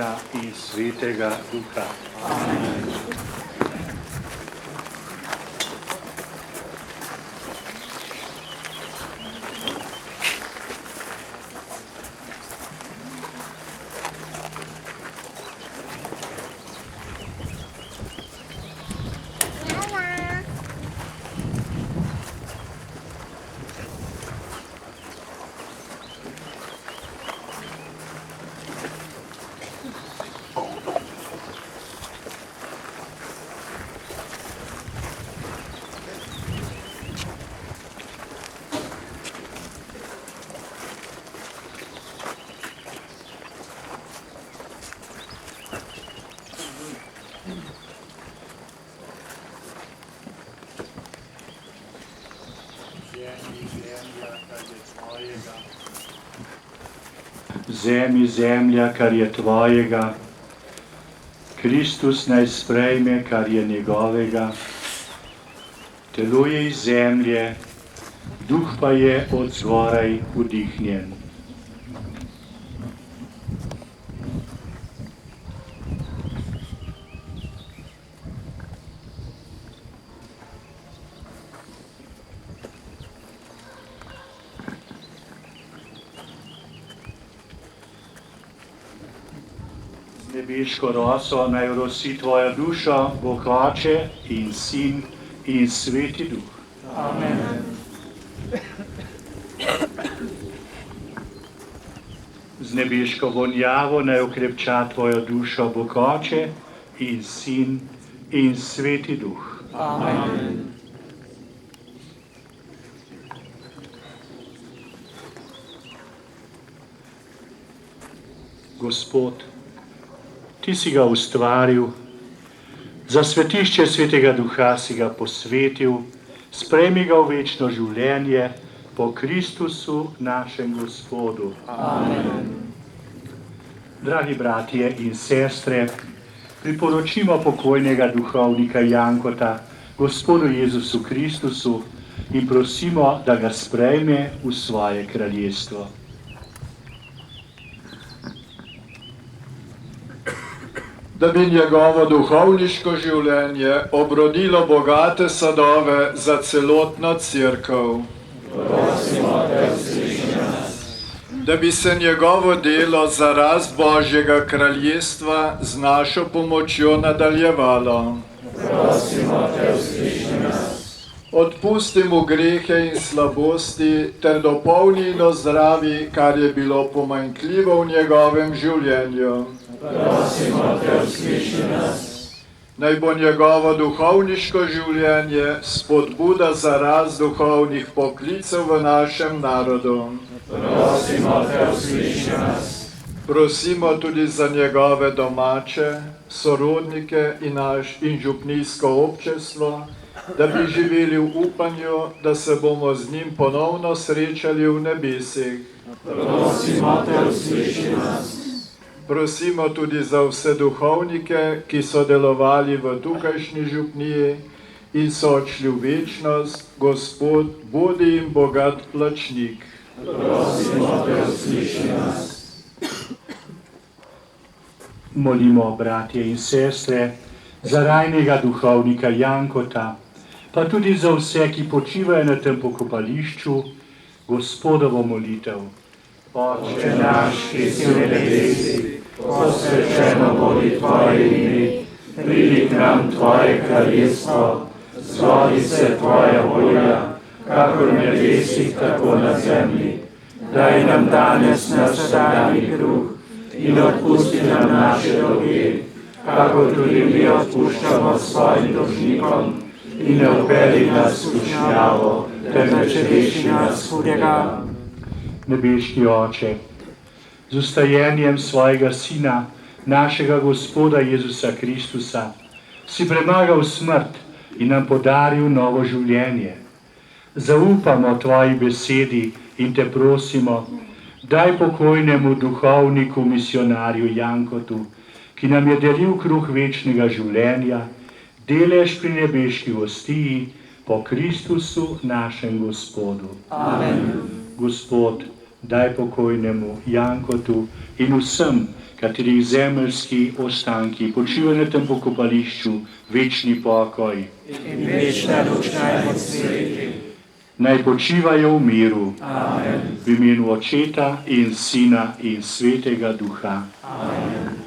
Sina in Svetega Duha. Amen. Zemlji, zemlja, kar je tvojega, Kristus naj sprejme, kar je njegovega. Telo je iz zemlje, duh pa je od zgoraj vdihnjen. Nebeško roso naj rosi tvojo dušo, Bog Oče in Sin in Sveti Duh. Amen. Z nebeško vonjavo naj okrepča tvojo dušo, Bog Oče in Sin in Sveti Duh. Amen. Gospod, Ti si ga ustvaril, za svetišče Svetega Duha si ga posvetil, sprejmi ga v večno življenje po Kristusu našem Gospodu. Amen. Dragi bratje in sestre, priporočimo pokojnega duhovnika Jankota Gospodu Jezusu Kristusu in prosimo, da ga sprejme v svoje kraljestvo. Da bi njegovo duhovniško življenje obrodilo bogate sadove za celotno cerkev. Prosimo te, usliši nas. Da bi se njegovo delo za rast Božjega kraljestva z našo pomočjo nadaljevalo. Prosimo te, usliši nas. Odpusti mu grehe in slabosti ter dopolni in ozdravi, kar je bilo pomanjkljivo v njegovem življenju. Prosimo te, usliši nas. Naj bo njegovo duhovniško življenje spodbuda za rast duhovnih poklicev v našem narodu. Prosimo te, usliši nas. Prosimo tudi za njegove domače, sorodnike in župnijsko občestvo, da bi živeli v upanju, da se bomo z njim ponovno srečali v nebesih. Prosimo te, usliši nas. Prosimo tudi za vse duhovnike, ki so delovali v tukajšnji župniji in so odšli v večnost. Gospod, bodi jim bogat plačnik. Prosimo te, usliši nas. Molimo, bratje in sestre, za rajnega duhovnika Jankota, pa tudi za vse, ki počivajo na tem pokopališču, Gospodovo molitev. Oče naš, ki si v nebesih, posvečeno bodi tvoje ime, pridi k nam tvoje kraljestvo, zgodi se tvoja volja, kakor v nebesih, tako na zemlji. Daj nam danes naš vsakdanji kruh in odpusti nam naše dolge, kakor tudi mi odpuščamo svojim dolžnikom, in ne vpelji nas v skušnjavo, temveč reši nas hudega. Nebeški Oče, z ustajenjem svojega Sina, našega Gospoda Jezusa Kristusa, si premagal smrt in nam podaril novo življenje. Zaupamo tvoji besedi in te prosimo, daj pokojnemu duhovniku, misionarju Jankotu, ki nam je delil kruh večnega življenja, delež pri nebeški hostiji po Kristusu našem Gospodu. Amen. Gospod, daj pokojnemu Jankotu in vsem, katerih zemeljski ostanki počivajo na tem pokopališču, večni pokoj. In večna luč naj odsveti. Naj počivajo v miru. Amen. V imenu Očeta in Sina in Svetega Duha. Amen.